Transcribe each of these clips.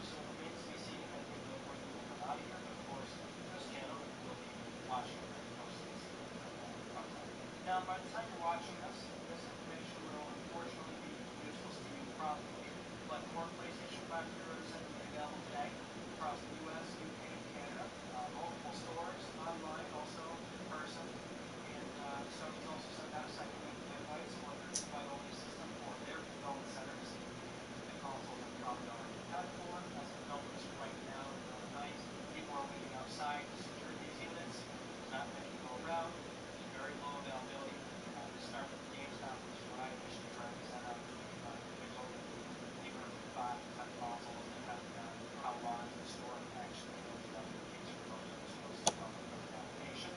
so it remains to be seen if any of those words will come out of here. But of course, for this channel, you'll be watching it pretty closely to see if anything comes out. Now, by the time you're watching this information will unfortunately be useless to you probably. But more PlayStation 5 Hero are said to be available today across the US, UK, and Canada. Multiple stores, online, also in person. And Sony's also sent out a second week of invites for their invite-only system for their fulfillment centers. The consoles are probably already accounted for. As of notice right now, overnight, people are waiting outside to secure these units. There's not many to go around. There's very low availability. To start with GameStop, which is what I initially tried to set up, they told me they were 5 to 10 consoles, depending on how large the store actually is. That was the case for most of the stores as well that put an application.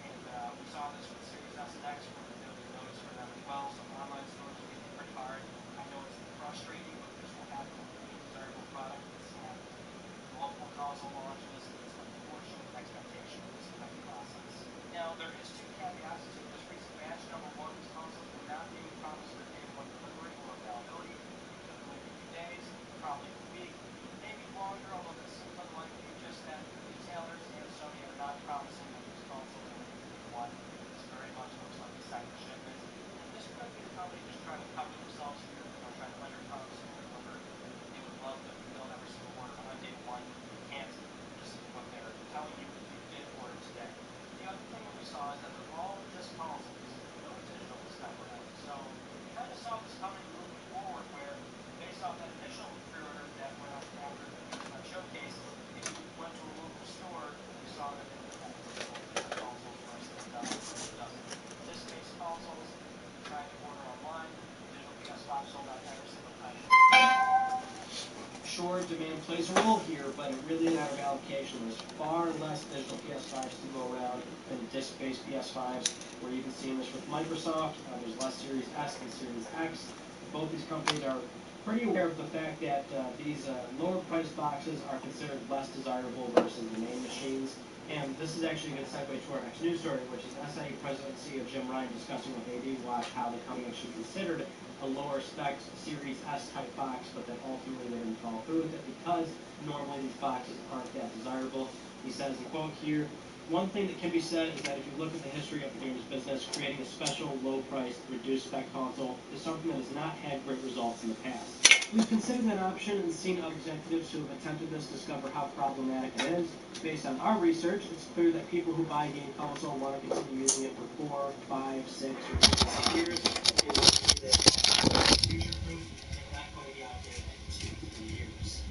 And we saw this with Series S and X, where there was notice for them as well. So online stores are getting pretty hard. I know it's frustrating, but this will happen with any desirable product. It's happened with multiple console launches. It's unfortunately an expectation of this type of process. Now, there is 2 caveats to this recent batch. Number one, these consoles were not being promised for day one delivery or availability. It could wait a few days, probably a week, maybe longer, although that seems unlikely. Just that retailers and Sony are not promising that these consoles are ready for day one. This very much looks like a second shipment. And this could be the company just trying to cover themselves here, trying to underpromise and overdeliver. They would love to fulfill every single order on day one. They can't. This is what they're telling you if you did order today. The other thing that we saw is that they're all just consoles, no digital this time around. So we kind of saw this coming moving forward, where based off that initial pre-order that went up after the GameStop showcase, if you went to a local store, you saw that they would have physical consoles versus disc-based consoles. If you tried to order online, digital PS5 sold out every single time. Sure, demand plays a role here, but it really is a matter of allocation. There's far less digital PS5s to go around than disc-based PS5s. We're even seeing this with Microsoft. There's less Series S and Series X. Both these companies are pretty aware of the fact that these lower-priced boxes are considered less desirable versus the main machines. And this is actually a good segue to our next news story, which is SIE President and CEO Jim Ryan discussing with AV Watch how the company actually considered a lower spec Series S type box, but then ultimately they didn't follow through with it because normally these boxes aren't that desirable. He says, and quote here, "One thing that can be said is that if you look at the history of the games business, creating a special low-priced, reduced-spec console is something that has not had great results in the past. We've considered that option and seen other executives who have attempted this discover how problematic it is. Based on our research, it's clear that people who buy a game console want to continue using it for 4, 5, 6, or 6 years. They want to use it future-proof and not going to be outdated in 2 to 3 years."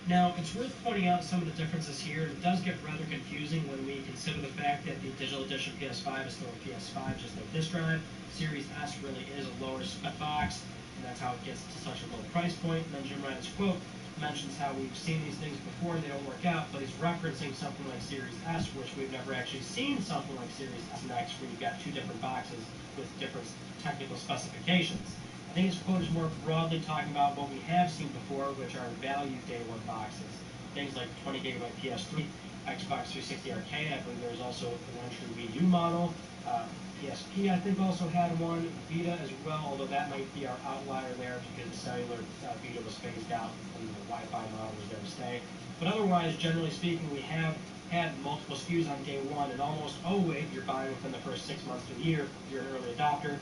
Now, it's worth pointing out some of the differences here. It does get rather confusing when we consider the fact that the digital edition PS5 is still a PS5, just no disk drive. Series S really is a lower spec box, and that's how it gets to such a low price point. And then Jim Ryan's quote mentions how we've seen these things before and they don't work out, but he's referencing something like Series S, which we've never actually seen something like Series S and X, where you've got 2 different boxes with different technical specifications. I think his quote is more broadly talking about what we have seen before, which are value day one boxes. Things like 20 gigabyte PS3, Xbox 360 Arcade. I believe there's also an entry Wii U model. PSP, I think, also had one. Vita as well, although that might be our outlier there because the cellular Vita was phased out and the Wi-Fi model was there to stay. But otherwise, generally speaking, we have had multiple SKUs on day one, and almost always you're buying within the first 6 months to a year. You're an early adopter.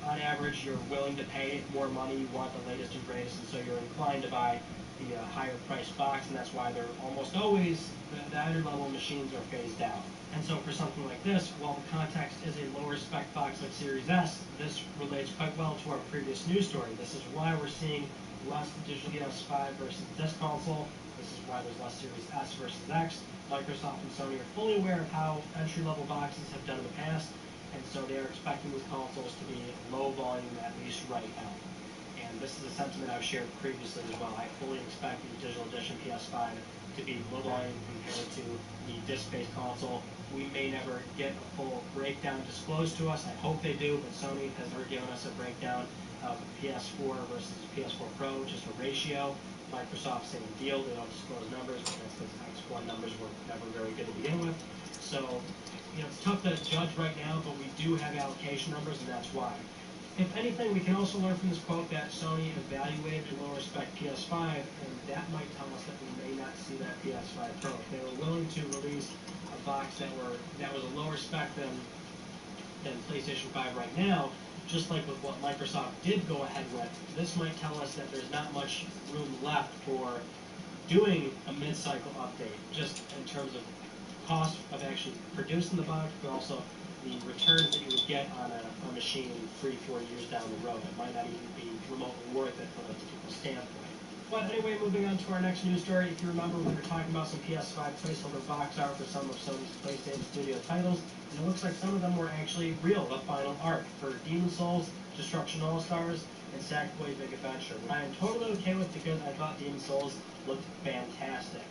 On average, you're willing to pay more money, you want the latest and greatest, and so you're inclined to buy the higher priced box, and that's why they're almost always, the entry-level machines are phased out. And so for something like this, while the context is a lower spec box like Series S, this relates quite well to our previous news story. This is why we're seeing less digital PS5 versus this console. This is why there's less Series S versus X. Microsoft and Sony are fully aware of how entry-level boxes have done in the past, and so they are expecting these consoles to be low volume, at least right now. And this is a sentiment I've shared previously as well. I fully expect the digital edition PS5 to be low volume compared to the disc-based console. We may never get a full breakdown disclosed to us. I hope they do, but Sony has never given us a breakdown of PS4 versus PS4 Pro, just a ratio. Microsoft, same deal. They don't disclose numbers, but that's because X1 numbers were never very good to begin with. So, it's tough to judge right now, but we do have allocation numbers, and that's why. If anything, we can also learn from this quote that Sony evaluated a lower spec PS5, and that might tell us that we may not see that PS5 Pro. If they were willing to release a box that was a lower spec than PlayStation 5 right now, just like with what Microsoft did go ahead with, this might tell us that there's not much room left for doing a mid-cycle update, just in terms of cost of actually producing the box, but also the returns that you would get on a machine 3-4 years down the road. It might not even be remotely worth it from a standpoint. But anyway, moving on to our next news story. If you remember, we were talking about some PS5 placeholder box art for some of Sony's PlayStation Studio titles, and it looks like some of them were actually real, the final art for Demon's Souls, Destruction All-Stars, and Sackboy Big Adventure. I am totally okay with because I thought Demon's Souls looked fantastic.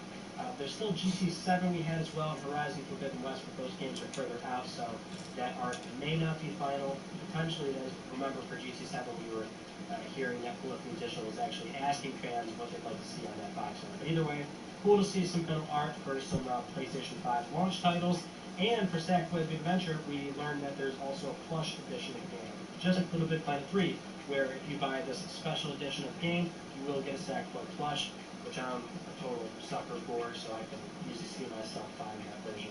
There's still GT7 we had as well, and Horizon Forbidden West, but those games are further out, so that art may not be final. Potentially it is. Remember, for GT7 we were hearing that Polyphony Digital was actually asking fans what they'd like to see on that box art. But either way, cool to see some kind of art for some PlayStation 5 launch titles. And for Sackboy Big Adventure, we learned that there's also a plush edition of the game, just like Little Big Planet 3, where if you buy this special edition of the game, you will get a Sackboy plush, which I'm a total sucker for, so I can easily see myself buying that version.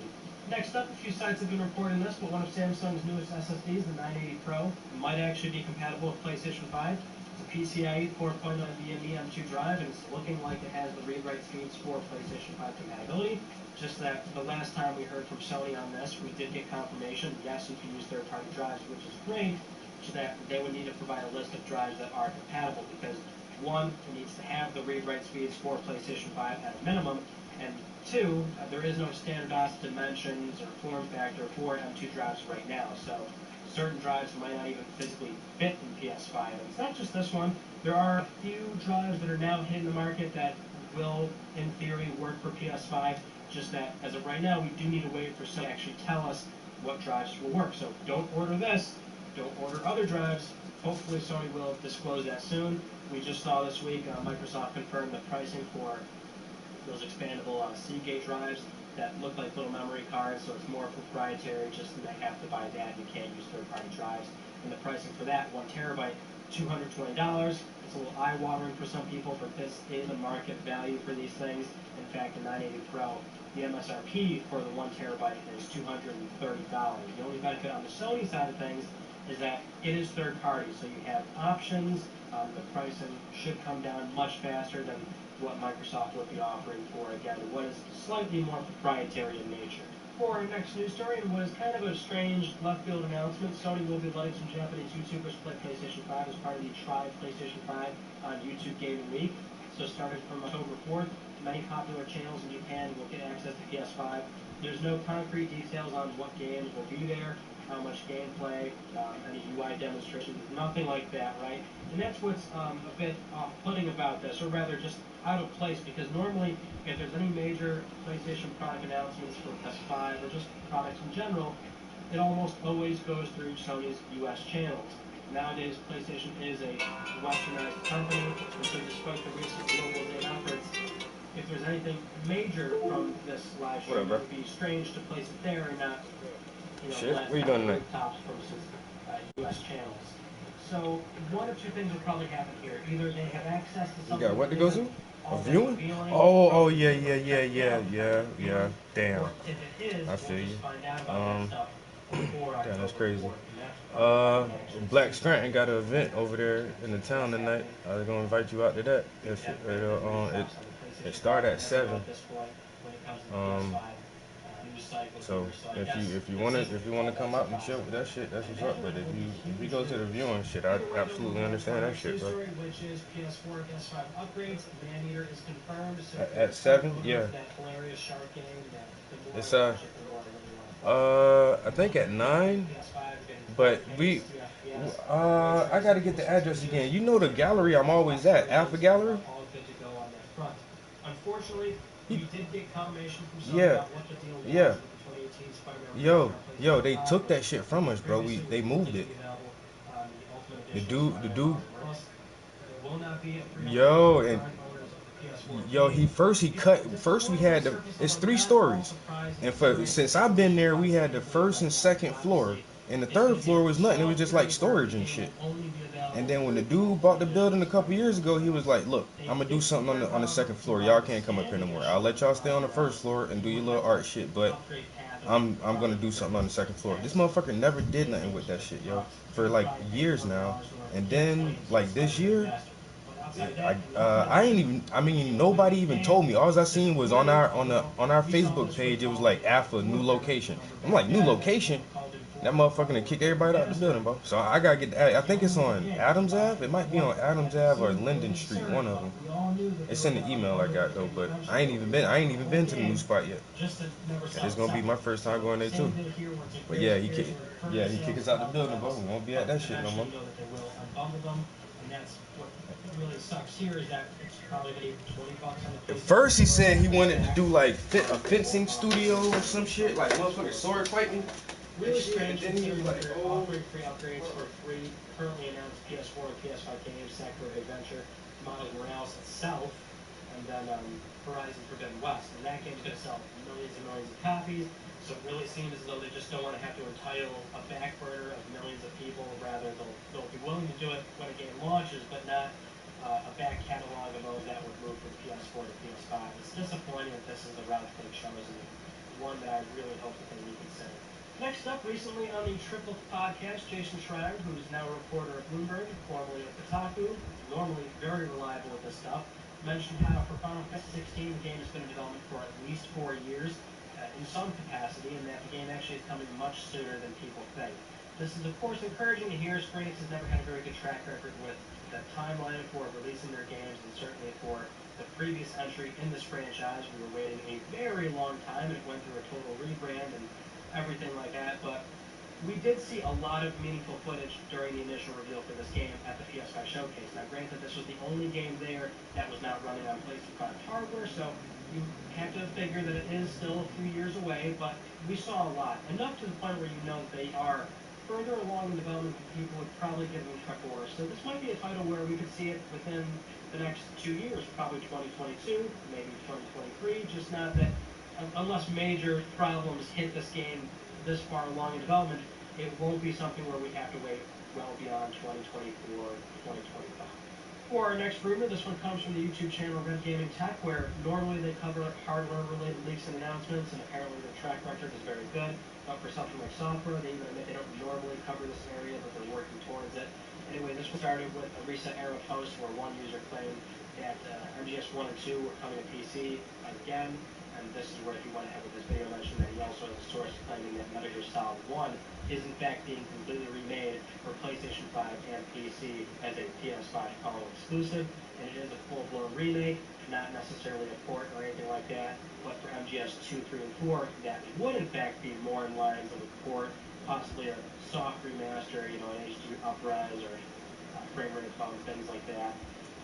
Next up, a few sites have been reporting this, but one of Samsung's newest SSDs, the 980 Pro, might actually be compatible with PlayStation 5. It's a PCIe 4.0 NVMe M2 drive, and it's looking like it has the read-write speeds for PlayStation 5 compatibility. Just that the last time we heard from Sony on this, we did get confirmation, yes, you can use third-party drives, which is great, so that they would need to provide a list of drives that are compatible, because one, it needs to have the read-write speeds for PlayStation 5 at a minimum, and two, there is no standardized dimensions or form factor for M2 drives right now, so certain drives might not even physically fit in PS5. And it's not just this one. There are a few drives that are now hitting the market that will, in theory, work for PS5, just that, as of right now, we do need to wait for Sony to actually tell us what drives will work. So don't order this, don't order other drives. Hopefully Sony will disclose that soon. We just saw this week Microsoft confirmed the pricing for those expandable Seagate drives that look like little memory cards, so it's more proprietary, just you have to buy that, you can't use third-party drives. And the pricing for that, 1 terabyte, $220. It's a little eye-watering for some people, but this is the market value for these things. In fact, the 980 Pro, the MSRP for the 1 terabyte is $230. The only benefit on the Sony side of things is that it is third-party, so you have options. The pricing should come down much faster than what Microsoft would be offering for, again, what is slightly more proprietary in nature. For our next news story, it was kind of a strange left field announcement. Sony will be letting some Japanese YouTubers play PlayStation 5 as part of the Try PlayStation 5 on YouTube Gaming Week. So starting from October 4th, many popular channels in Japan will get access to PS5. There's no concrete details on what games will be there, how much gameplay, any UI demonstrations, nothing like that, right? And that's what's a bit off-putting about this, or rather just out of place, because normally if there's any major PlayStation product announcements for PS5 or just products in general, it almost always goes through Sony's US channels. Nowadays, PlayStation is a westernized company, and so despite the recent globalization efforts, if there's anything major from this live stream, it would be strange to place it there and not, let rooftops from some US channels. So one or two things will probably happen here. Either they have access to something. You got what to go to? A viewing? Yeah. Damn. Or if it is, I feel we'll you. just find out about that stuff Damn, that's crazy. Black Scranton got an event over there in the town tonight. They're gonna invite you out to that. If it start at 7. Um, so if you wanna come out and chill with that shit, that's what's up. But if you go to the viewing shit, I absolutely understand that shit, bro. Which is PS4, PS5 upgrades. Maneater is confirmed. So At 7, yeah. that hilarious shark game. The more It's I watch it, the more I really want to play. I think at 9. PS5 getting But 4K, we, 60 FPS. I gotta get the address again. You know the gallery I'm always at, Alpha Gallery. All good to go on that front. Unfortunately, we did get confirmation from some Yeah, about what the deal was yeah. with the 2018 Spider-Man. Yo, they took that shit from us, bro. They moved it. The dude. Will not be Yo, and yo, first we had it's 3 stories, and since I've been there, we had the first and second floor, and the third floor was nothing. It was just like storage and shit. And then when the dude bought the building a couple years ago, he was like, "Look, I'm gonna do something on the second floor. Y'all can't come up here no more. I'll let y'all stay on the first floor and do your little art shit, but I'm gonna do something on the second floor." This motherfucker never did nothing with that shit, yo, for like years now. And then like this year, I ain't even. I mean, nobody even told me. All I seen was on our Facebook page. It was like Alpha new location. I'm like, new location. That motherfucker to kick everybody out the building, bro. So I gotta get. I think it's on Adams Ave. It might be on Adams Ave or Linden Street. One of them. It's in the email I got though. But I ain't even been to the new spot yet. It's gonna be my first time going there too. But yeah, he kick us out the building, bro. We won't be at that shit no more. Really sucks here is that it's probably gonna be $20 on the At first he said he wanted to do like a fencing studio or some shit, like motherfucking sword fighting. Really strange considering that they're offering free upgrades for free currently announced PS4 and PS5 games, Sackboy Adventure, Miles Morales itself, and then Horizon Forbidden West. And that game's gonna sell millions and millions of copies. So it really seems as though they just don't want to have to entitle a back burner of millions of people. Rather, they'll be willing to do it when a game launches, but not a back catalog of those that would move from PS4 to PS5. It's disappointing that this is the route they've chosen. One that I really hope that they reconsider. Next up, recently on the Triple Podcast, Jason Schreier, who's now a reporter at Bloomberg, formerly at Kotaku, normally very reliable with this stuff, mentioned how for Final Fantasy 16, the game has been in development for at least 4 years in some capacity, and that the game actually is coming much sooner than people think. This is, of course, encouraging to hear. Square Enix has never had a very good track record with the timeline for releasing their games, and certainly for the previous entry in this franchise. We were waiting a very long time, and it went through a total rebrand and everything like that, but we did see a lot of meaningful footage during the initial reveal for this game at the PS5 showcase. Now, granted, this was the only game there that was not running on PlayStation 5 hardware, so you have to figure that it is still a few years away, but we saw a lot. Enough to the point where you know they are further along in development than people would probably give them credit for. So this might be a title where we could see it within the next 2 years, probably 2022, maybe 2023, just not that unless major problems hit this game this far along in development, it won't be something where we have to wait well beyond 2024, 2025. For our next rumor, this one comes from the YouTube channel Red Gaming Tech, where normally they cover hardware-related leaks and announcements, and apparently their track record is very good. But for something like software, they even admit they don't normally cover this area, but they're working towards it. Anyway, this one started with a recent era post where one user claimed that MGS 1 and 2 were coming to PC again, and this is where he went ahead with this video mentioned that he also has a source claiming that Metal Gear Solid 1 is in fact being completely remade for PlayStation 5 and PC as a PS5 Call exclusive, and it is a full-blown remake, not necessarily a port or anything like that, but for MGS 2, 3, and 4, that would in fact be more in lines of a port, possibly a soft remaster, an HD upres or frame rate bump, things like that.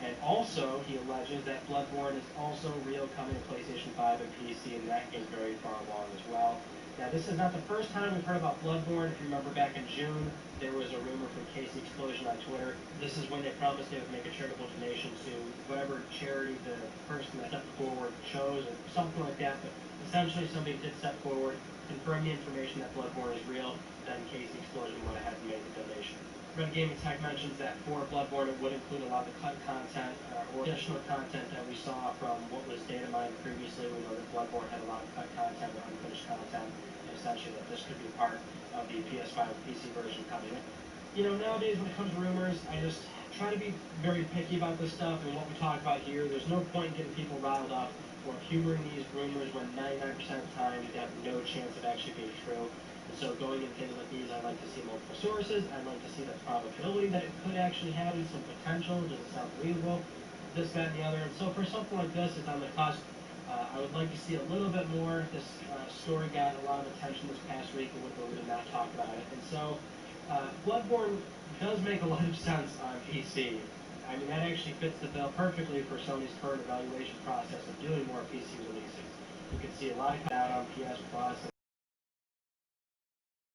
And also, he alleges that Bloodborne is also real coming to PlayStation 5 and PC, and that is very far along as well. Now, this is not the first time we've heard about Bloodborne. If you remember back in June, there was a rumor from Casey Explosion on Twitter. This is when they promised they would make a charitable donation to whatever charity the person that stepped forward chose, or something like that. But essentially, somebody did step forward, confirm the information that Bloodborne is real, then Casey Explosion went ahead and made the donation. Red Gaming Tech mentions that for Bloodborne, it would include a lot of the cut content or additional content that we saw from what was data mined previously. We know that Bloodborne had a lot of cut content or unfinished content. essentially that this could be part of the PS5 PC version coming in. You know, nowadays when it comes to rumors, I just try to be very picky about this stuff and what we talk about here. There's no point in getting people riled up or humoring these rumors when 99% of the time they have no chance of actually being true. And so going into things like these, I like to see multiple sources. I like to see the probability that it could actually happen, some potential. Does it sound believable? This, that, and the other. And so for something like this, it's on the cusp. I would like to see a little bit more. This story got a lot of attention this past week, and we did not talk about it. And so Bloodborne does make a lot of sense on PC. I mean, that actually fits the bill perfectly for Sony's current evaluation process of doing more PC releases. You can see a lot of out on PS Plus.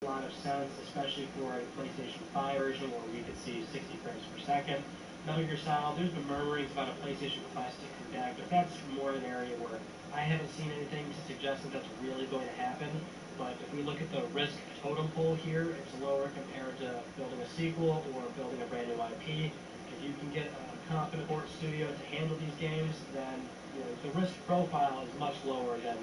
A lot of sense, especially for a PlayStation 5 version where we could see 60 frames per second. Metal Gear Solid, there's been murmurings about a PlayStation Classic back, but that's more an area where I haven't seen anything to suggest that that's really going to happen. But if we look at the risk totem pole here, it's lower compared to building a sequel or building a brand new IP. If you can get a competent port studio to handle these games, then the risk profile is much lower than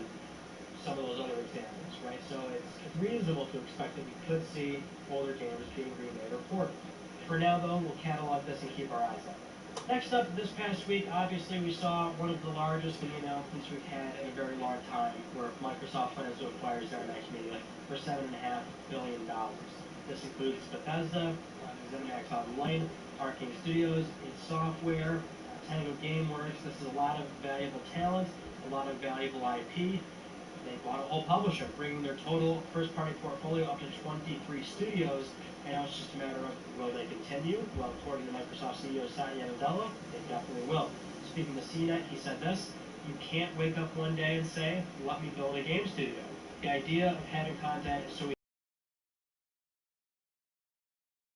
some of those other examples, right? So it's reasonable to expect that we could see older games being remade or ported. For now, though, we'll catalog this and keep our eyes on it. Next up, this past week, obviously, we saw one of the largest media announcements we've had in a very long time, where Microsoft plans to acquire ZeniMax Media for $7.5 billion. This includes Bethesda, ZeniMax Online, Arcane Studios, id Software, Tango Gameworks. This is a lot of valuable talent, a lot of valuable IP. They bought a whole publisher, bringing their total first-party portfolio up to 23 studios, and now it's just a matter of will they continue? Well, according to Microsoft CEO Satya Nadella, they definitely will. Speaking to CNET, he said this: "You can't wake up one day and say, 'Let me build a game studio.' The idea of having content is so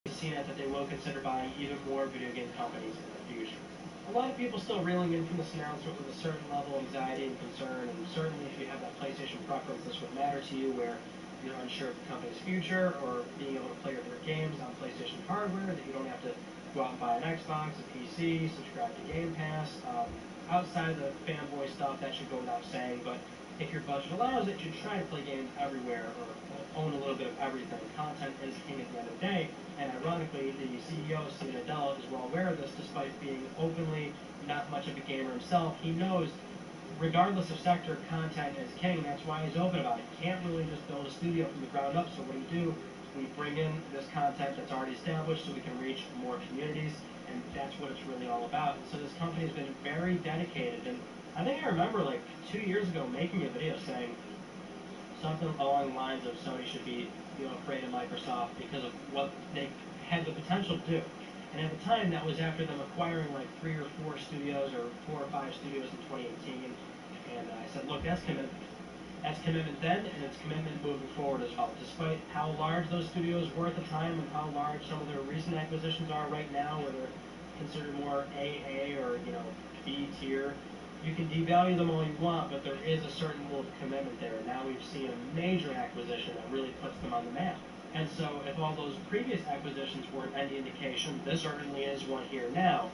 CNET that they will consider buying even more video game companies in the future." A lot of people still reeling in from this announcement with a certain level of anxiety and concern, and certainly if you have that PlayStation preference, this would matter to you, where you're unsure of the company's future or being able to play your favorite games on PlayStation hardware, that you don't have to go out and buy an Xbox, a PC, subscribe to Game Pass. Outside of the fanboy stuff, that should go without saying, but if your budget allows it, you try to play games everywhere or own a little bit of everything. Content is king at the end of the day, and ironically, the CEO, Satya Nadella, is well aware of this, despite being openly not much of a gamer himself. He knows, regardless of sector, content is king. That's why he's open about it. You can't really just build a studio from the ground up, so what do? We bring in this content that's already established so we can reach more communities, and that's what it's really all about. And so this company has been very dedicated, and I think I remember like 2 years ago making a video saying something along the lines of Sony should be afraid of Microsoft because of what they had the potential to do. And at the time, that was after them acquiring like 3 or 4 studios or 4 or 5 studios in 2018. And I said, look, that's commitment. That's commitment then, and it's commitment moving forward as well. Despite how large those studios were at the time and how large some of their recent acquisitions are right now, where they're considered more AA or B tier, you can devalue them all you want, but there is a certain level of commitment there. Now we've seen a major acquisition that really puts them on the map. And so if all those previous acquisitions weren't any indication, this certainly is one here now.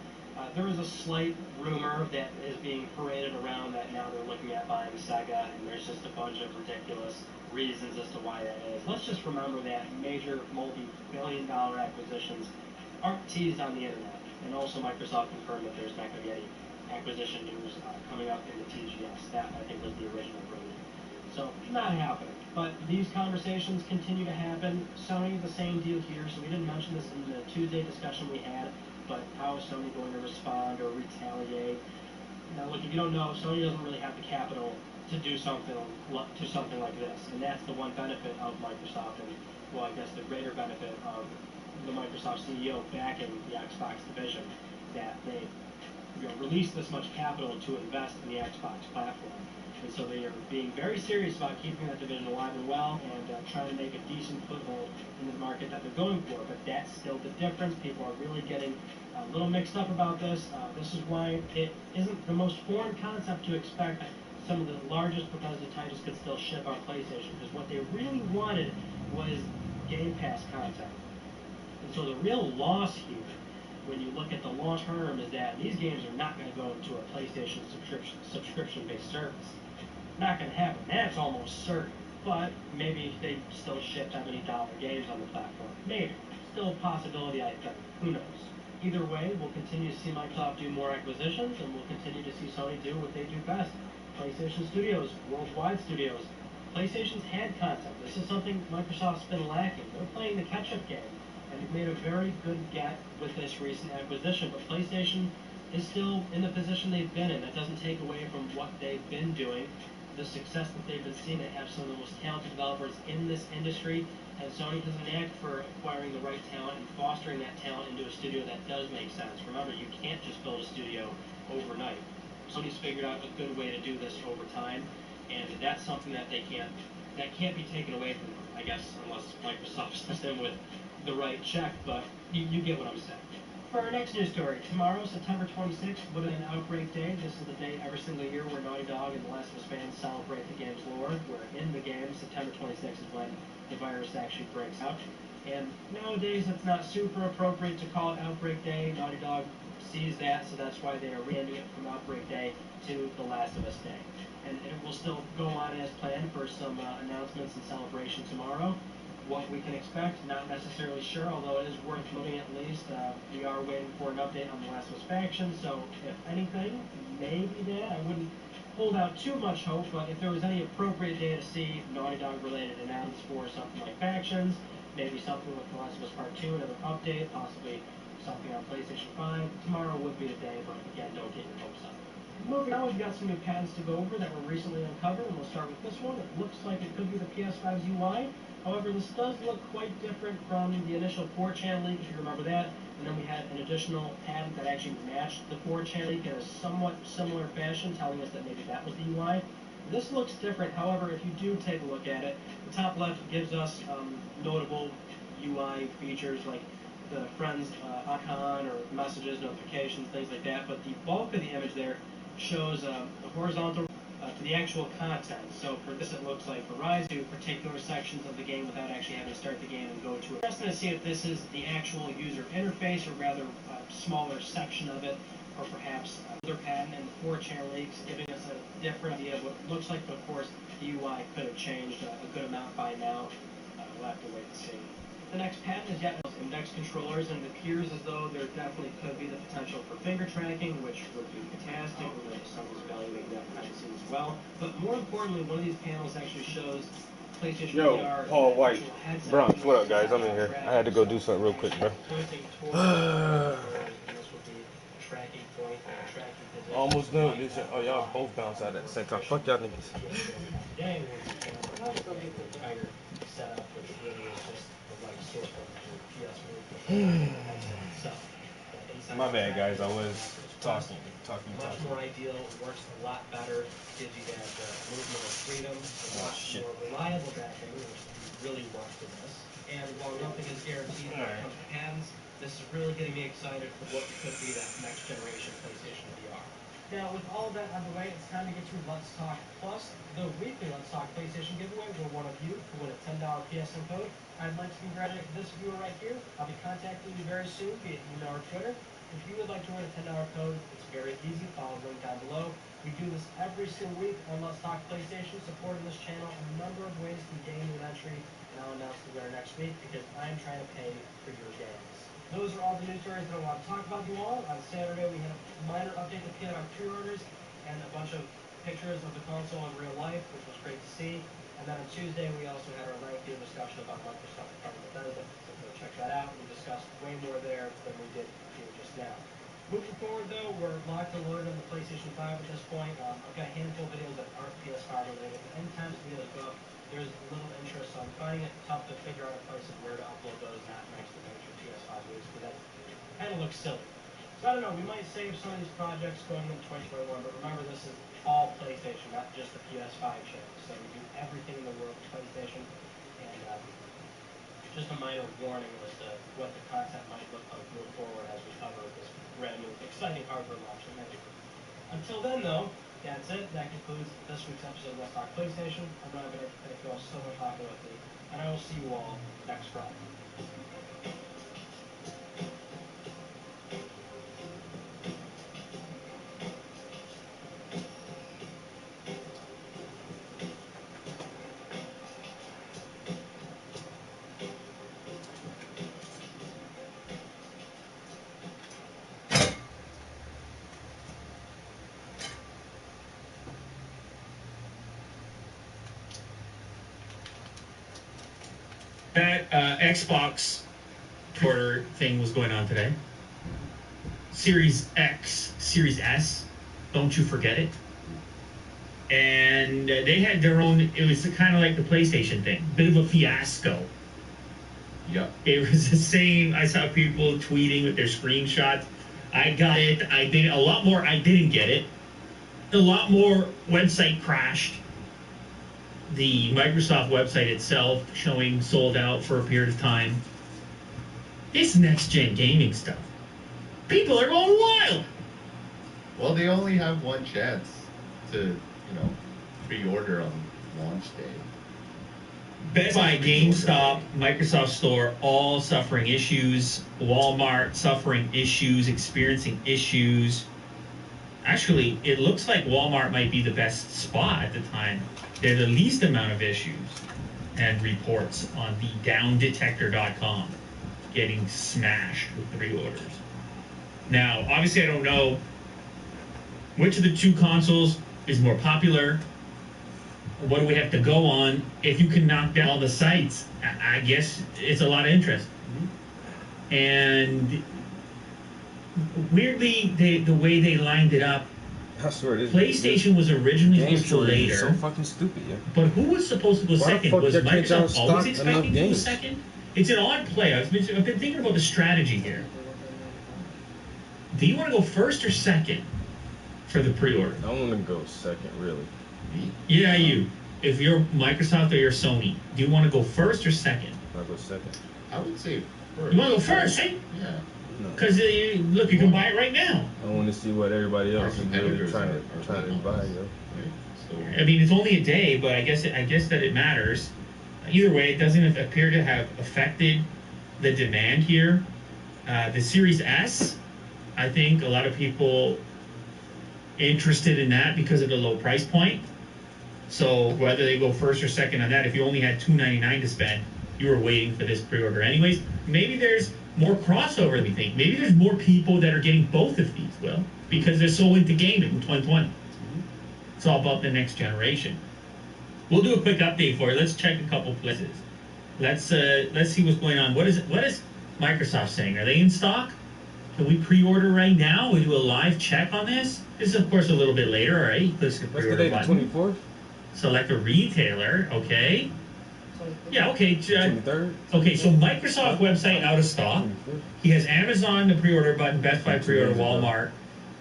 There is a slight rumor that is being paraded around that now they're looking at buying Sega, and there's just a bunch of ridiculous reasons as to why that is. Let's just remember that major multi-billion-dollar acquisitions aren't teased on the internet. And also Microsoft confirmed that there's not going to be any acquisition news coming up in the TGS. That, I think, was the original rumor. So, not happening. But these conversations continue to happen. Sony, the same deal here. So we didn't mention this in the Tuesday discussion we had, but how is Sony going to respond or retaliate? Now, look, if you don't know, Sony doesn't really have the capital to do something like this. And that's the one benefit of Microsoft, and, well, I guess the greater benefit of the Microsoft CEO backing the Xbox division, that they release this much capital to invest in the Xbox platform. And so they are being very serious about keeping that division alive and well, and trying to make a decent foothold in the market that they're going for. But that's still the difference. People are really getting a little mixed up about this. This is why it isn't the most foreign concept to expect some of the largest Bethesda titles could still ship on PlayStation, because what they really wanted was Game Pass content. And so the real loss here, when you look at the long term, is that these games are not going to go into a PlayStation subscription-based service. Not going to happen. That's almost certain. but maybe they still ship that many dollar games on the platform. Maybe. Still a possibility, I think. Who knows? Either way, we'll continue to see Microsoft do more acquisitions, and we'll continue to see Sony do what they do best. PlayStation Studios, worldwide studios. PlayStation's had content. This is something Microsoft's been lacking. They're playing the catch-up game, and they've made a very good get with this recent acquisition. But PlayStation is still in the position they've been in. That doesn't take away from what they've been doing, the success that they've been seeing. They have some of the most talented developers in this industry, and Sony has a knack for acquiring the right talent and fostering that talent into a studio that does make sense. Remember, you can't just build a studio overnight. Sony's figured out a good way to do this over time, and that's something that can't be taken away from them, I guess, unless Microsoft steps in with the right check, but you get what I'm saying. For our next news story, tomorrow, September 26th, would have been Outbreak Day. This is the day every single year where Naughty Dog and The Last of Us fans celebrate the game's lore, where in the game, September 26th is when the virus actually breaks out. And nowadays, it's not super appropriate to call it Outbreak Day. Naughty Dog sees that, so that's why they are rebranding it from Outbreak Day to The Last of Us Day. And it will still go on as planned for some announcements and celebration tomorrow. What we can expect, not necessarily sure, although it is worth noting at least. We are waiting for an update on The Last of Us faction, so if anything, maybe that. I wouldn't hold out too much hope, but if there was any appropriate day to see Naughty Dog related announcements for something like factions, maybe something with The Last of Us Part 2, another update, possibly something on PlayStation 5, tomorrow would be the day, but again, don't get your hopes up. Moving on, we've got some new patents to go over that were recently uncovered, and we'll start with this one. It looks like it could be the PS5's UI. However, this does look quite different from the initial 4chan leak, if you remember that. And then we had an additional patent that actually matched the 4chan leak in a somewhat similar fashion, telling us that maybe that was the UI. This looks different. However, if you do take a look at it, the top left gives us notable UI features like the friends icon or messages, notifications, things like that. But the bulk of the image there shows a horizontal to the actual content. So for this, it looks like Verizon do particular sections of the game without actually having to start the game and go to it. Interesting to see if this is the actual user interface or rather a smaller section of it, or perhaps another patent in the 4chan leaks, giving us a different idea of what it looks like. But of course, the UI could have changed a good amount by now. We'll have to wait and see. The next patent is yet index controllers, and it appears as though there definitely could be the potential for finger tracking, which would be fantastic. We know that someone's evaluating that behind the scenes as well. But more importantly, one of these panels actually shows PlayStation VR. Paul White. Bronx, what up, guys? I'm in here. I had to go do something real quick, bro. Almost done with this shit. Oh, y'all both bounce out at the same time. Fuck y'all niggas. My bad, guys. I was talking. Much more ideal, works a lot better, gives you that movement of freedom, much more reliable backing, which really works with this. And while nothing is guaranteed when it comes to patents, this is really getting me excited for what could be that next generation PlayStation VR. Now, with all of that out of the way, it's time to get to Let's Talk Plus, the weekly Let's Talk PlayStation giveaway, where one of you can win a $10 PSN code. I'd like to congratulate this viewer right here. I'll be contacting you very soon via email or Twitter. If you would like to win a $10 code, it's very easy. Follow the link down below. We do this every single week on Let's Talk PlayStation, supporting this channel a number of ways to gain an entry, and I'll announce the winner next week because I'm trying to pay for your games. Those are all the news stories that I want to talk about you all. On Saturday, we had a minor update to PS5 pre-orders and a bunch of pictures of the console in real life, which was great to see. And then on Tuesday, we also had our lengthy discussion about Microsoft and Bethesda, so go check that out. We discussed way more there than we did here just now. Moving forward, though, we're locked and loaded on the PlayStation 5 at this point. I've got a handful of videos that aren't PS5 related, but anytime some videos go up, there's little interest, so I'm finding it tough to figure out a place of where to upload those, not next to the PS5 videos, because that kind of looks silly. So I don't know, we might save some of these projects going into 2021, but remember this is all PlayStation, not just the PS5 channel. So we do everything in the world with PlayStation, and just a minor warning as to what the content might look like moving forward as we cover this brand new, exciting hardware launch. Until then, though, that's it. That concludes this week's episode of Let's Talk PlayStation. I'm not going to go so much talking with me, and I will see you all next Friday. That Xbox order thing was going on today. Series X, Series S, don't you forget it. And they had their own, it was kind of like the PlayStation thing, bit of a fiasco. Yep. It was the same. I saw people tweeting with their screenshots. I got it. I did a lot more. I didn't get it. A lot more website crashed. The Microsoft website itself showing sold out for a period of time. This next-gen gaming stuff. People are going wild. Well, they only have one chance to, pre-order on launch day. Best Buy, GameStop, Microsoft Store, all suffering issues. Walmart suffering issues, experiencing issues. Actually, it looks like Walmart might be the best spot at the time. They're the least amount of issues and reports on the downdetector.com getting smashed with pre-orders. Now, obviously, I don't know which of the two consoles is more popular. What do we have to go on? If you can knock down all the sites, I guess it's a lot of interest. And weirdly, the way they lined it up, I swear, PlayStation was originally game supposed to go shortage is later. so fucking stupid, yeah. But who was supposed to go Why the second? fuck Was their kids don't Microsoft always stock expecting enough to go games? second? It's an odd play. I've been thinking about the strategy here. Do you want to go first or second for the pre-order? I want to go second, really. Me? Yeah, you. If you're Microsoft or you're Sony, do you want to go first or second? I'll go second. I would say first. You want to go first, right? Yeah. No. Because look, you can buy it right now. I want to see what everybody else is really competitors trying are to buy, yo. Right? So, I mean, it's only a day, but I guess that it matters. Either way, it doesn't appear to have affected the demand here. The Series S, I think a lot of people interested in that because of the low price point. So whether they go first or second on that, if you only had $299 to spend, you were waiting for this pre-order anyways. Maybe there's more crossover than we think. Maybe there's more people that are getting both of these, Will, because they're so into gaming in 2020. It's all about the next generation. We'll do a quick update for you. Let's check a couple places. Let's see what's going on. What is Microsoft saying? Are they in stock? Can we pre-order right now? We do a live check on this. This is of course a little bit later. All right, you click the What's the pre-order date? The button. 24th? Select a retailer. Okay. Yeah. Okay. 23rd? Okay. So Microsoft website out of stock. 25th? He has Amazon, the pre-order button, Best Buy pre-order, Walmart,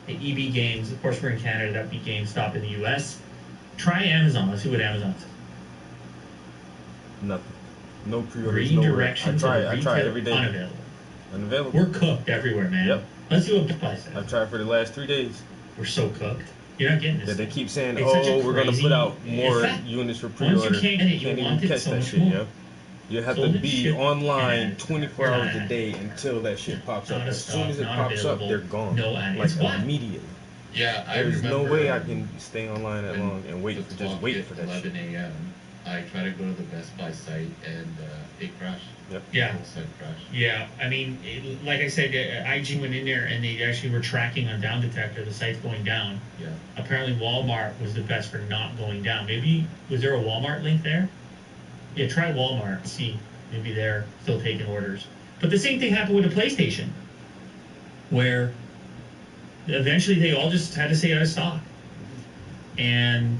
the EB Games. Of course, we're in Canada. That'd be GameStop in the U.S. Try Amazon. Let's see what Amazon says. Nothing. No pre-orders. No. Redirection I try every day. Unavailable. Unavailable. We're cooked everywhere, man. Yep. Let's see what Best Buy says. I've tried for the last 3 days. We're so cooked. You're not getting this. That they keep saying, It's such a we're going to crazy- put out in more fact, units for once pre-order. you can't get it, you even want it catch so that much shit, more. yo. You have Sold to it, be shipped, online and 24 hours a not- day until that shit pops up. not a As soon as it stock, not pops up, available, they're gone. no ad. Like It's what? immediately. yeah, I There's remember. no way I can stay online that when long and wait the for clock hit that 11 shit. a.m. I try to go to the Best Buy site and it crashed. Yeah. The whole site crashed. Yeah, I mean, like I said, IG went in there and they actually were tracking on Down Detector, the site's going down. Yeah. Apparently Walmart was the best for not going down. Maybe, was there a Walmart link there? Yeah, try Walmart, see. Maybe they're still taking orders. But the same thing happened with the PlayStation, where eventually they all just had to stay out of stock. And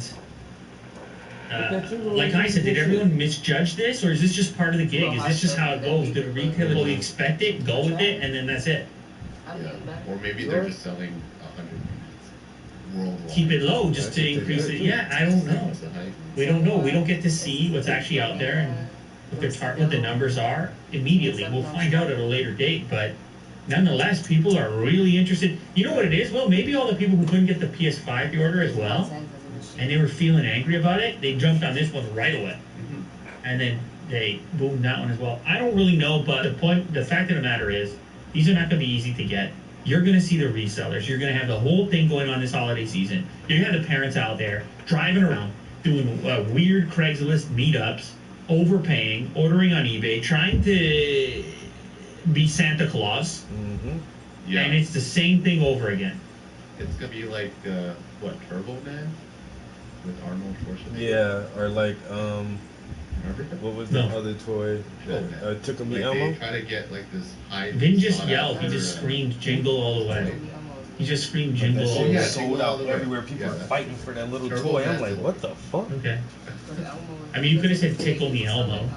like I said, did everyone misjudge this, or is this just part of the gig? Is this just how it goes? Did a retailer really expect it, go with it, and then that's it? Yeah. Or maybe they're just selling 100 units worldwide. Keep it low just to increase it. Yeah, I don't know. That's the hype. We don't know. We don't get to see what's actually out there and what the numbers are immediately. We'll find out at a later date, but nonetheless, people are really interested. You know what it is? Well, maybe all the people who couldn't get the PS5 pre-order as well, and they were feeling angry about it, they jumped on this one right away. And then they boomed that one as well. I don't really know, but the fact of the matter is, these are not going to be easy to get. You're going to see the resellers. You're going to have the whole thing going on this holiday season. You're going to have the parents out there driving around, doing weird Craigslist meetups, overpaying, ordering on eBay, trying to be Santa Claus. Mm-hmm. Yeah. And it's the same thing over again. It's gonna be like Turbo Man with Arnold Schwarzenegger. Yeah, or like Remember? What was the No. other toy that took him Like the Elmo? they try to get like this high. Vin just sought yelled. He after, just screamed "Jingle all the way." He just screamed That "Jingle all shit the yeah, way." was sold Jingle All out the Way. everywhere. People Yeah. are fighting for that little Turbo toy. I'm Massive. like, what the fuck? Okay. I mean, you could have said "Tickle Me Elmo."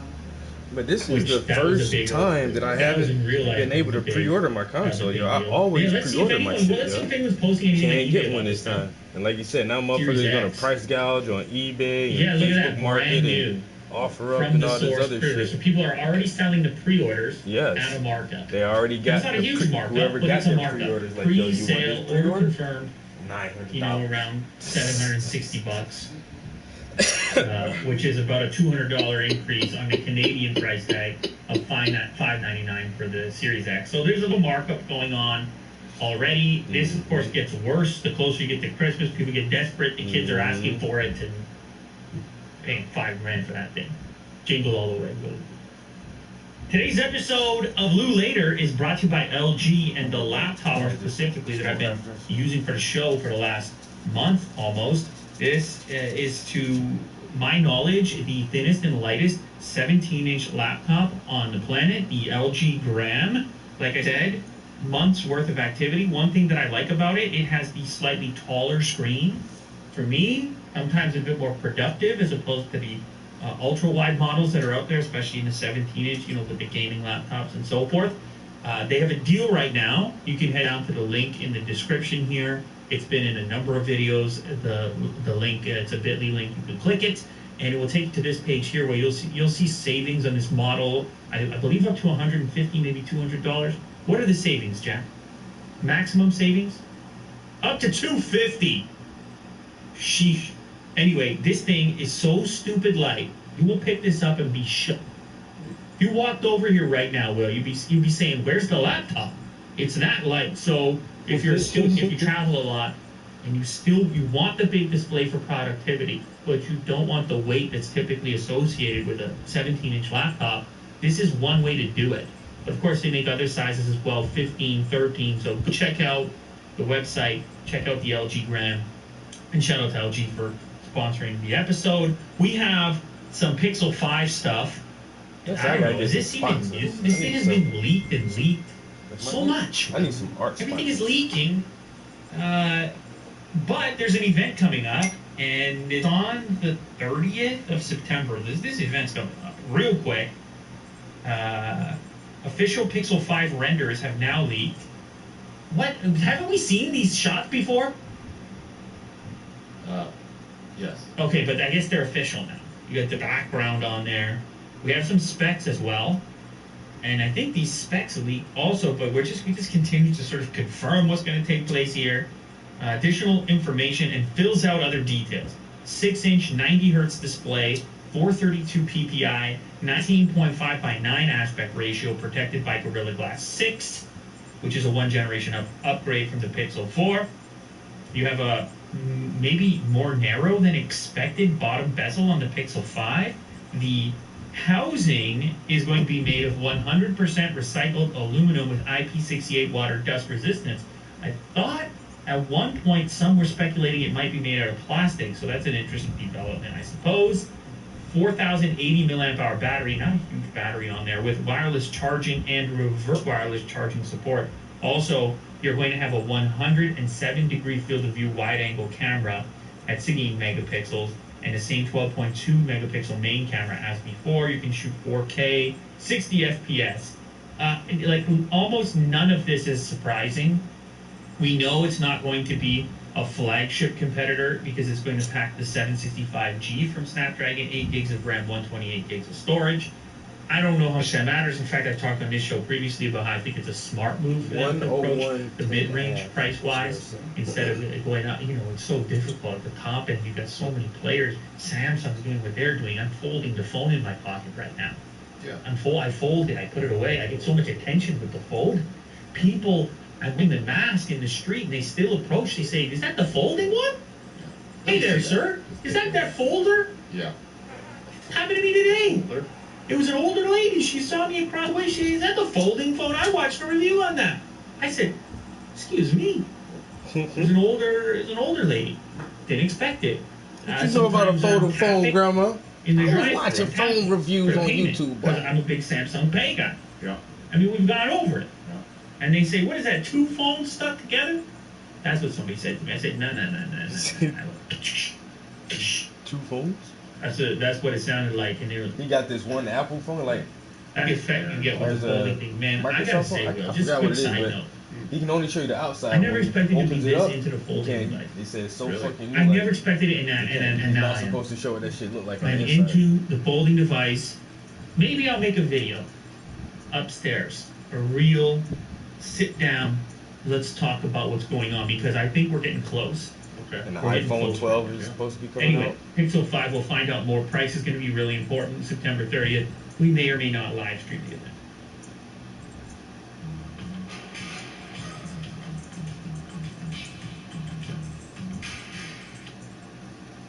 But this Which, is the that was a first big- time that I that was haven't in real life, been able that to was a big- pre-order my that was a console, big yo. I deal. always Yeah, let's see if pre-order my anyone- shit, Let's see yo. if anyone's posting anything. Can't on get eBay one about this stuff. time. And like you said, now Series motherfuckers gonna X. price gouge on eBay and Yeah, look at Facebook that, Market brand and new. offer up From and the all this source other pre-order. So shit. people are already selling the pre-orders Yes. at a markup. They already got It's not a huge markup, whoever but got it's a their markup. pre-orders. Like, yo, you want Pre-sale this order pre-order? confirmed. You know, $900. around $760, which is about a $200 increase on the Canadian price tag of $599 for the Series X. So there's a little markup going on already. This, of course, gets worse the closer you get to Christmas. People get desperate. The kids are asking for it and paying $5,000 for that thing. Jingle all the way. Today's episode of Lou Later is brought to you by LG and the laptop specifically that I've been using for the show for the last month almost. This is, to my knowledge, the thinnest and lightest 17-inch laptop on the planet, the LG Gram. Like I said, months worth of activity. One thing that I like about it, it has the slightly taller screen. For me, sometimes a bit more productive as opposed to the ultra-wide models that are out there, especially in the 17-inch, you know, with the gaming laptops and so forth. They have a deal right now. You can head down to the link in the description here. It's been in a number of videos. The link, it's a bit.ly link. You can click it, and it will take you to this page here where you'll see savings on this model. I believe up to $150, maybe $200. What are the savings, Jack? Maximum savings? Up to $250. Sheesh. Anyway, this thing is so stupid light. You will pick this up and be shook. If you walked over here right now, Will, you'd be saying, "Where's the laptop?" It's that light. So if you're a student, if you travel a lot, and you want the big display for productivity, but you don't want the weight that's typically associated with a 17-inch laptop, this is one way to do it. But of course, they make other sizes as well, 15, 13. So check out the website, check out the LG Gram, and shout out to LG for sponsoring the episode. We have some Pixel 5 stuff. Yes, I don't gotta know, get is this some even spots. new? This thing has been leaked and leaked so much. I need some art Everything is spots. leaking. But there's an event coming up, and it's on the 30th of September. This event's coming up real quick. Official Pixel 5 renders have now leaked. What? Haven't we seen these shots before? Yes. Okay, but I guess they're official now. You got the background on there. We have some specs as well. And I think these specs leak also, but we just continue to sort of confirm what's going to take place here. Additional information and fills out other details. 6-inch 90 hertz display, 432 ppi, 19.5 by 9 aspect ratio, protected by Gorilla Glass 6, which is a one generation upgrade from the Pixel 4. You have a maybe more narrow than expected bottom bezel on the Pixel 5. The housing is going to be made of 100% recycled aluminum with IP68 water dust resistance. I thought at one point some were speculating it might be made out of plastic, so that's an interesting development, I suppose. 4,080 milliamp hour battery, not a huge battery on there, with wireless charging and reverse wireless charging support. Also, you're going to have a 107-degree field of view wide-angle camera at 16 megapixels and the same 12.2 megapixel main camera as before. You can shoot 4K, 60 FPS. Almost none of this is surprising. We know it's not going to be a flagship competitor because it's going to pack the 765G from Snapdragon, 8 gigs of RAM, 128 gigs of storage. I don't know how much that matters. In fact, I've talked on this show previously about how I think it's a smart move for them to approach the mid-range price-wise instead of going out. You know, it's so difficult at the top end. You've got so many players. Samsung's doing what they're doing. I'm folding the phone in my pocket right now. Yeah. I fold it. I put it away. I get so much attention with the fold. People, I'm wearing the mask in the street, and they still approach. They say, "Is that the folding one? Hey there, sir. Is that folder?" Yeah. Happened to me today. It was an older lady. She saw me across the way. She said, "Is that the folding phone? I watched a review on that." I said, "Excuse me." It was an older lady. Didn't expect it. What you know about a folding phone, Grandma? in the I was drive. watching phone reviews on YouTube, boy. Because I'm a big Samsung Pay guy. Yeah. I mean, we've gone over it. Yeah. And they say, what is that, 2 phones stuck together? That's what somebody said to me. I said, no. Two phones. That's what it sounded like. And they were, He got this one Apple phone, like that effect you get with the There's a folding thing. Man, I gotta Microsoft say, phone? Will, I just a forgot what quick it is, side but note. he can only show you the outside. I never When he expected to be opens it this up, into the folding can't- device. They said it's so Really? fucking new. I like, never expected it, and he's now not I am. supposed to show what that shit look like on I'm the inside. into the folding device. Maybe I'll make a video upstairs, a real sit down. Let's talk about what's going on because I think we're getting close. Okay. And the We're getting iPhone closer. 12 is Yeah. supposed to be coming Anyway, out. Pixel 5 will find out more. Price is going to be really important. September 30th. We may or may not live stream the event.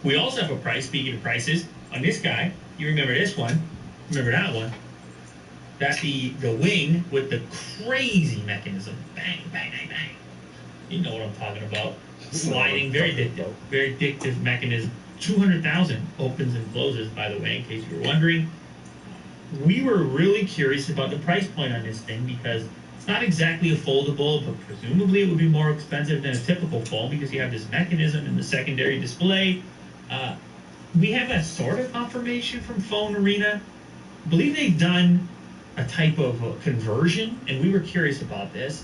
We also have a price, speaking of prices, on this guy. You remember this one. Remember that one. That's the wing with the crazy mechanism. Bang, bang, bang, bang. You know what I'm talking about. Sliding, very addictive mechanism. 200,000 opens and closes, by the way, in case you were wondering. We were really curious about the price point on this thing because it's not exactly a foldable, but presumably it would be more expensive than a typical phone because you have this mechanism in the secondary display. We have a sort of confirmation from Phone Arena. I believe they've done a type of conversion, and we were curious about this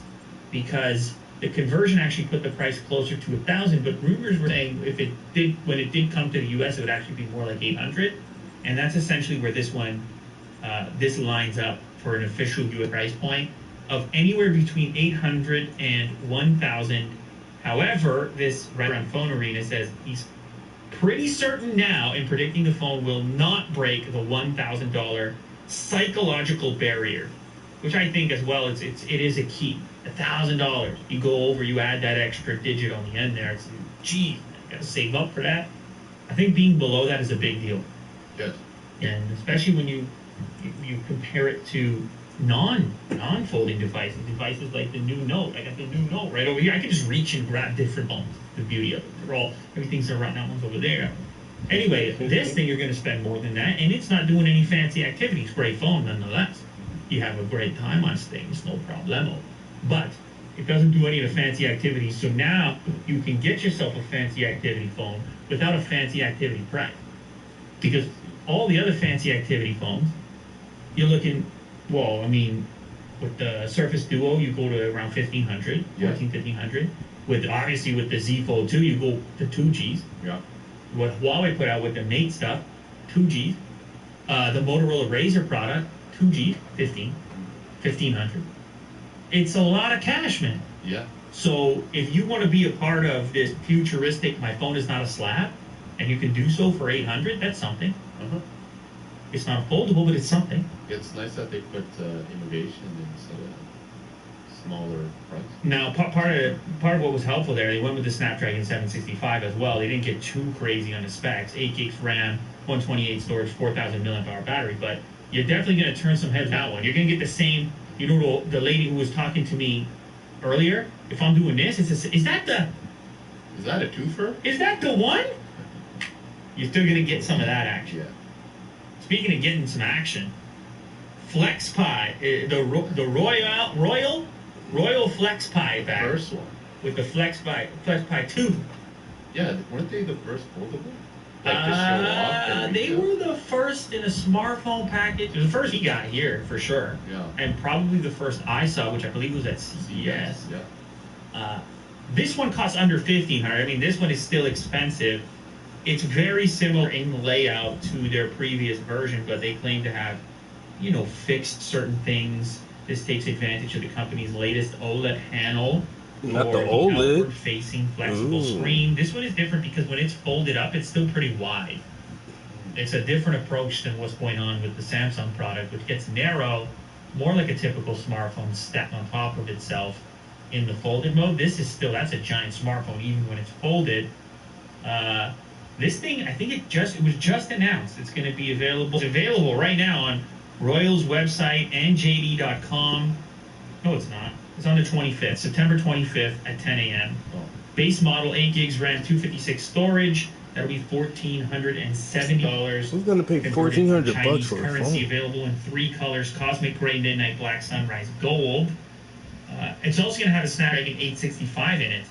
because the conversion actually put the price closer to 1,000. But rumors were saying when it did come to the U.S., it would actually be more like 800, and that's essentially where this lines up for an official U.S. price point of anywhere between 800 and 1,000. However, this writer on Phone Arena says he's pretty certain now in predicting the phone will not break the $1,000 psychological barrier, which I think as well it is a key. $1,000. You go over, you add that extra digit on the end there. It's gee, I gotta save up for that. I think being below that is a big deal, Good. and especially when you compare it to non-folding devices like the new Note. I got the new Note right over here. I can just reach and grab different phones. The beauty of it. Everything's around. That one's over there. Anyway, this thing you're going to spend more than that, and it's not doing any fancy activities. Great phone nonetheless. You have a great time on things, no problemo. But it doesn't do any of the fancy activities. So now you can get yourself a fancy activity phone without a fancy activity price. Because all the other fancy activity phones, you're looking, well, I mean, with the Surface Duo, you go to around 1,500, Yeah. 1,500. Obviously with the Z Fold 2, you go to 2Gs. Yeah. What Huawei put out with the Mate stuff, 2Gs. The Motorola Razr product, 2G, 1,500. It's a lot of cash, man. Yeah. So if you want to be a part of this futuristic, my phone is not a slab, and you can do so for 800, that's something. Uh-huh. It's not foldable, but it's something. It's nice that they put innovation instead of smaller price. Now, part of what was helpful there, they went with the Snapdragon 765 as well. They didn't get too crazy on the specs. 8 gigs RAM, 128 storage, 4,000 milliamp hour battery. But you're definitely going to turn some heads with that one. You're going to get the same. You know, the lady who was talking to me earlier. If I'm doing this, is that the one? You're still going to get some of that action. Yeah. Speaking of getting some action, FlexPi, the Royal FlexPi back First one. with the FlexPi 2. Yeah, weren't they the first foldable? Like to show off and They retail? were the first in a smartphone package. It was the first he got here for sure, Yeah. and probably the first I saw, which I believe was at CES. Yeah. This one costs under $1,500. I mean, this one is still expensive. It's very similar in layout to their previous version, but they claim to have, fixed certain things. This takes advantage of the company's latest OLED panel. Not or the OLED. Outward-facing flexible Ooh. screen. This one is different because when it's folded up, it's still pretty wide. It's a different approach than what's going on with the Samsung product, which gets narrow, more like a typical smartphone stacked on top of itself in the folded mode. That's a giant smartphone, even when it's folded. This thing, I think it was just announced. It's going to be available. It's available right now on Royal's website and JD.com. No, it's not. It's on the 25th, September 25th at 10 a.m. Oh. Base model, 8 gigs RAM, 256 storage. That'll be $1,470. Who's gonna pay Converted from $1,400 Chinese for a currency, phone? available in 3 colors: Cosmic Gray, Midnight Black, Sunrise Gold. It's also going to have a Snapdragon 865 in it.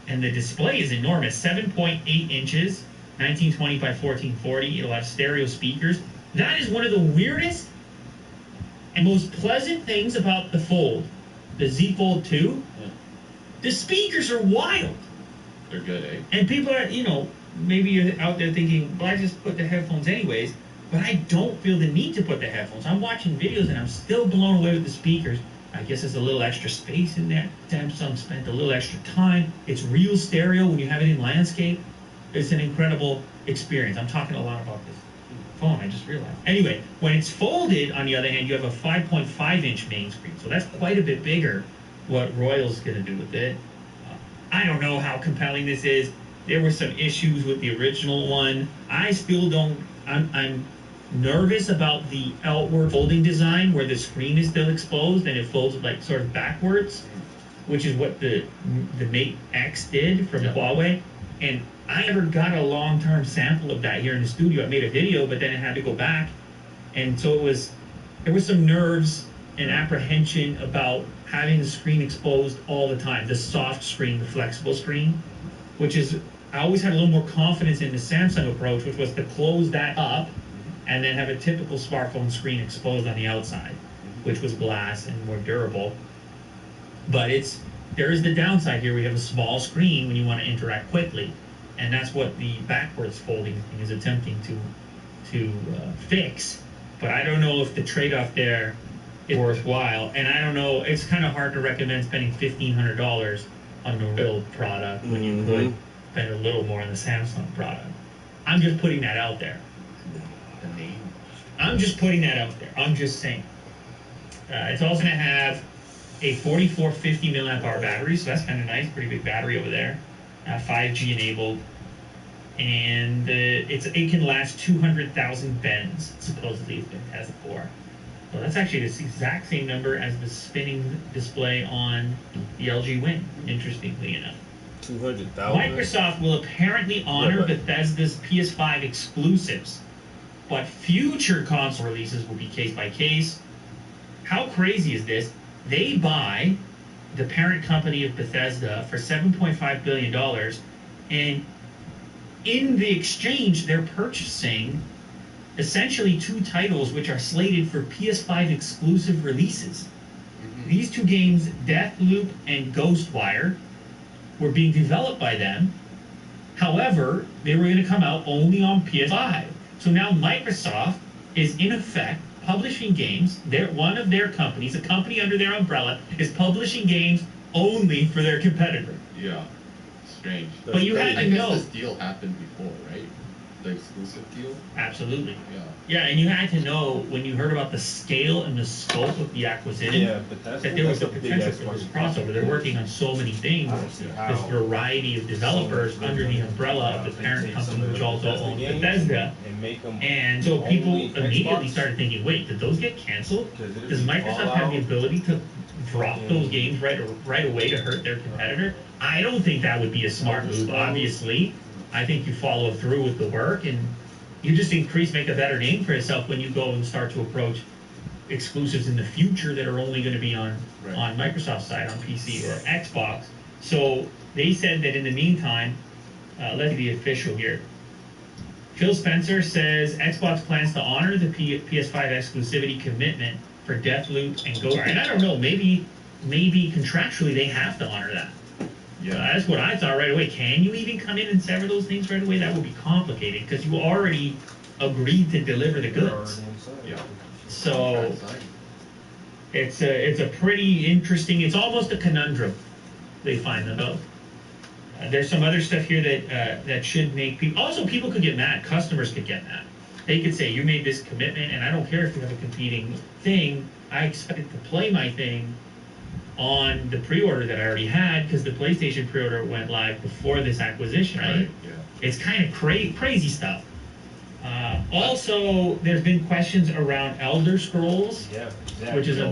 And the display is enormous, 7.8 inches, 1920 by 1440. It'll have stereo speakers. That is one of the weirdest and most pleasant things about the Fold, the Z Fold 2. The speakers are wild. They're good, eh? And people are, maybe you're out there thinking, well, I just put the headphones anyways. But I don't feel the need to put the headphones. I'm watching videos and I'm still blown away with the speakers. I guess there's a little extra space in there. Samsung spent a little extra time. It's real stereo when you have it in landscape. It's an incredible experience. I'm talking a lot about this phone, I just realized. Anyway, when it's folded, on the other hand, you have a 5.5-inch main screen. So that's quite a bit bigger what Royal's going to do with it. I don't know how compelling this is. There were some issues with the original one. I still don't... I'm nervous about the outward folding design where the screen is still exposed and it folds like sort of backwards, which is what the Mate X did from Huawei. And I never got a long-term sample of that here in the studio. I made a video, but then it had to go back. And so there was some nerves and apprehension about having the screen exposed all the time. The soft screen, the flexible screen, which is, I always had a little more confidence in the Samsung approach, which was to close that up and then have a typical smartphone screen exposed on the outside, which was glass and more durable. But there is the downside here. We have a small screen when you want to interact quickly, and that's what the backwards folding thing is attempting to fix. But I don't know if the trade-off there is worthwhile, and I don't know. It's kind of hard to recommend spending $1,500 on the real product when you could spend a little more on the Samsung product. I'm just putting that out there. I'm just putting that out there. I'm just saying. It's also going to have a 4450 milliamp hour battery, so that's kind of nice. Pretty big battery over there. 5G enabled, and it can last 200,000 bends. Supposedly, it's been tested for. So that's actually the exact same number as the spinning display on the LG Wing. Interestingly enough. 200,000. Microsoft will apparently honor Bethesda's PS5 exclusives, but future console releases will be case by case. How crazy is this? They buy the parent company of Bethesda for $7.5 billion, and in the exchange, they're purchasing essentially 2 titles which are slated for PS5 exclusive releases. These 2 games, Deathloop and Ghostwire, were being developed by them. However, they were going to come out only on PS5. So now Microsoft is in effect publishing games. One of their companies, a company under their umbrella, is publishing games only for their competitor. Yeah, strange. But you had to know. I guess this deal happened before, right? The exclusive deal? Absolutely. Yeah. Yeah, and you had to know when you heard about the scale and the scope of the acquisition that there was the potential for this crossover. They're working on so many things, this variety of developers under the umbrella of the parent company, which also owns Bethesda. And so people immediately started thinking, wait, did those get canceled? Does Microsoft have the ability to drop those games right away to hurt their competitor? I don't think that would be a smart move, obviously. I think you follow through with the work and you just make a better name for yourself when you go and start to approach exclusives in the future that are only going to be on Microsoft's side, on PC or Xbox. So they said that in the meantime, let's be official here. Phil Spencer says Xbox plans to honor the PS5 exclusivity commitment for Deathloop and Ghostwire. And I don't know, maybe contractually they have to honor that. Yeah, that's what I thought right away. Can you even come in and sever those things right away? That would be complicated because you already agreed to deliver the goods. Yeah. So it's a pretty interesting. It's almost a conundrum. They find them both. There's some other stuff here that should make people. Also, people could get mad. Customers could get mad. They could say, "You made this commitment, and I don't care if you have a competing thing. I expected to play my thing on the pre-order that I already had because the PlayStation pre-order went live before this acquisition, right? Yeah. It's kind of crazy stuff. Also, there's been questions around Elder Scrolls, which is a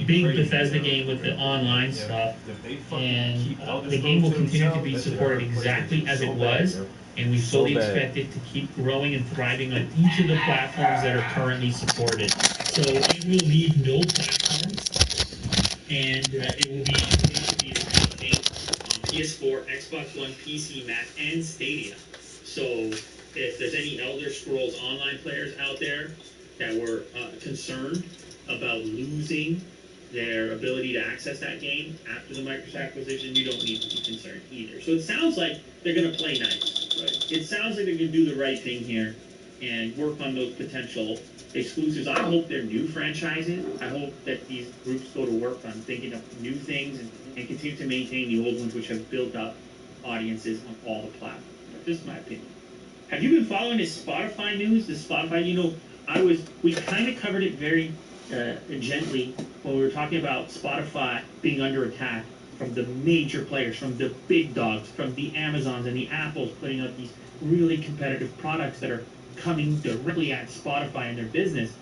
big Bethesda game with the online stuff, and the game will continue to be supported exactly as it was. and we So fully bad. expect it to keep growing and thriving on each of the platforms that are currently supported. So it will leave no platforms, and it will be available on PS4, Xbox One, PC, Mac, and Stadia. So if there's any Elder Scrolls Online players out there that were concerned about losing their ability to access that game after the Microsoft acquisition, you don't need to be concerned either. So it sounds like they're going to play nice. Right. It sounds like they're going to do the right thing here and work on those potential exclusives. I hope they're new franchises. I hope that these groups go to work on thinking of new things and continue to maintain the old ones, which have built up audiences on all the platforms. Just my opinion. Have you been following this Spotify news? The Spotify, we kind of covered it very gently when we were talking about Spotify being under attack from the major players, from the big dogs, from the Amazons and the Apples putting out these really competitive products that are coming directly at Spotify and their business.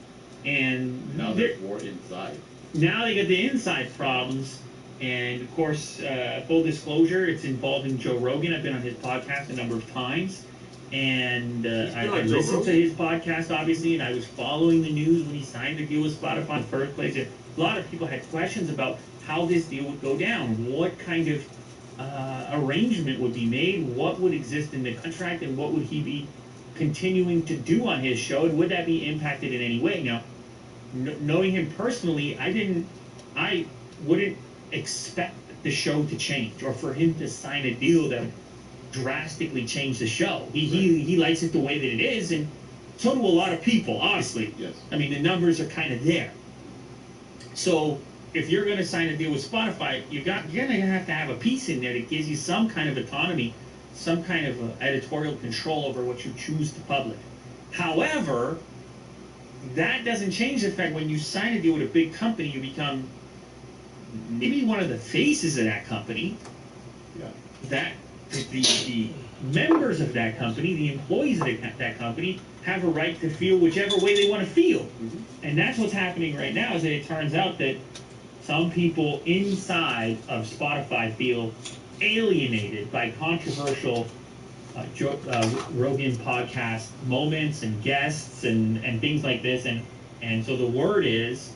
And now there's more inside. Now they got the inside problems. And of course, full disclosure, it's involving Joe Rogan. I've been on his podcast a number of times. And I listened to his podcast, obviously, and I was following the news when he signed the deal with Spotify in the first place. And a lot of people had questions about how this deal would go down, what kind of arrangement would be made, what would exist in the contract, and what would he be continuing to do on his show, and would that be impacted in any way? Now, knowing him personally, I wouldn't expect the show to change or for him to sign a deal that drastically change the show. He likes it the way that it is, and so do a lot of people, honestly. Yes. I mean, the numbers are kind of there. So if you're going to sign a deal with Spotify, you're going to have a piece in there that gives you some kind of autonomy, some kind of editorial control over what you choose to publish. However, that doesn't change the fact when you sign a deal with a big company, you become maybe one of the faces of that company. Yeah. That the members of that company, the employees of that company, have a right to feel whichever way they want to feel. Mm-hmm. And that's what's happening right now, is that it turns out that some people inside of Spotify feel alienated by controversial Rogan podcast moments and guests and things like this. And so the word is,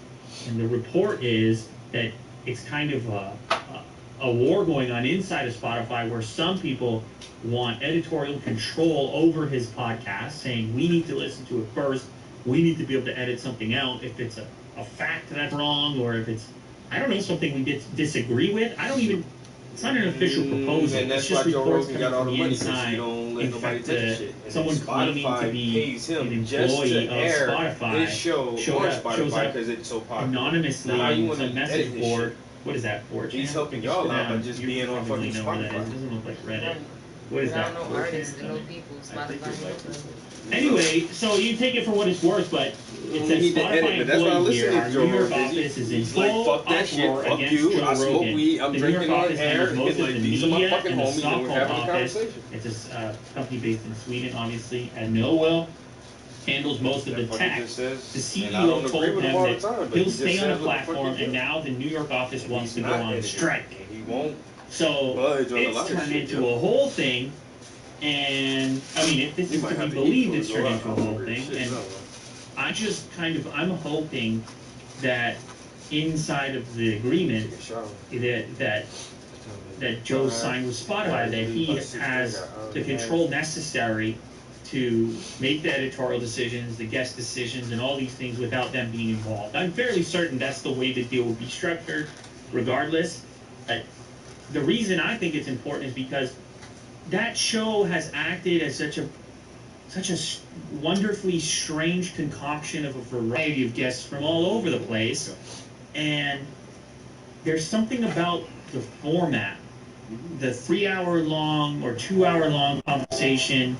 and the report is, that it's kind of a war going on inside of Spotify where some people want editorial control over his podcast, saying we need to listen to it first, we need to be able to edit something out if it's a fact that's wrong, or if it's, I don't know, something we disagree with. It's not an official proposal. And that's it's just why Joe reports Rogan got all the from money, because inside. he don't let In nobody fact, touch his shit. And someone claiming to Spotify be pays him an just to employee of air Spotify his show shows on up Spotify because it's so popular. anonymously Now, how you on want some to message edit his board. shit? What is that, 4chan? He's helping y'all out by just being on probably fucking know where that is. Spotify. It doesn't look like Reddit. What is I that? don't know artists, I know people. I think it's like Spotify. Anyway, so you take it for what it's worth, but it We says need to edit, Spotify but that's why I employees listen here. to Our Joe New York Rogan. office is in He's like, full fuck that shit, uproar fuck against you, Joe I smoke Rogan. weed, I'm The New York drinking on office air, handles most it's of like, the these are my media fucking and the homies, and we're Stockholm having a office. conversation. It's a company based in Sweden, obviously, and Millwell handles most of the That's what he tech. just says. The And I don't CEO agree told with them him all the that time, but he'll he just stay on says the what the fuck platform, he and do. now the New York office wants to He's go not on editing. strike. He won't. So Budge on a it's lot of turned shit, into yo. a whole thing, and I mean, if this You is might to be have to eat believed, for it's it, turned though. into a I'm whole hungry as thing, shit, and so. I'm hoping that inside of the agreement Take a shower. that Joe signed with Spotify, that he has the control necessary to make the editorial decisions, the guest decisions, and all these things without them being involved. I'm fairly certain that's the way the deal will be structured, regardless. The reason I think it's important is because that show has acted as such a wonderfully strange concoction of a variety of guests from all over the place, and there's something about the format, the 3-hour long or 2-hour long conversation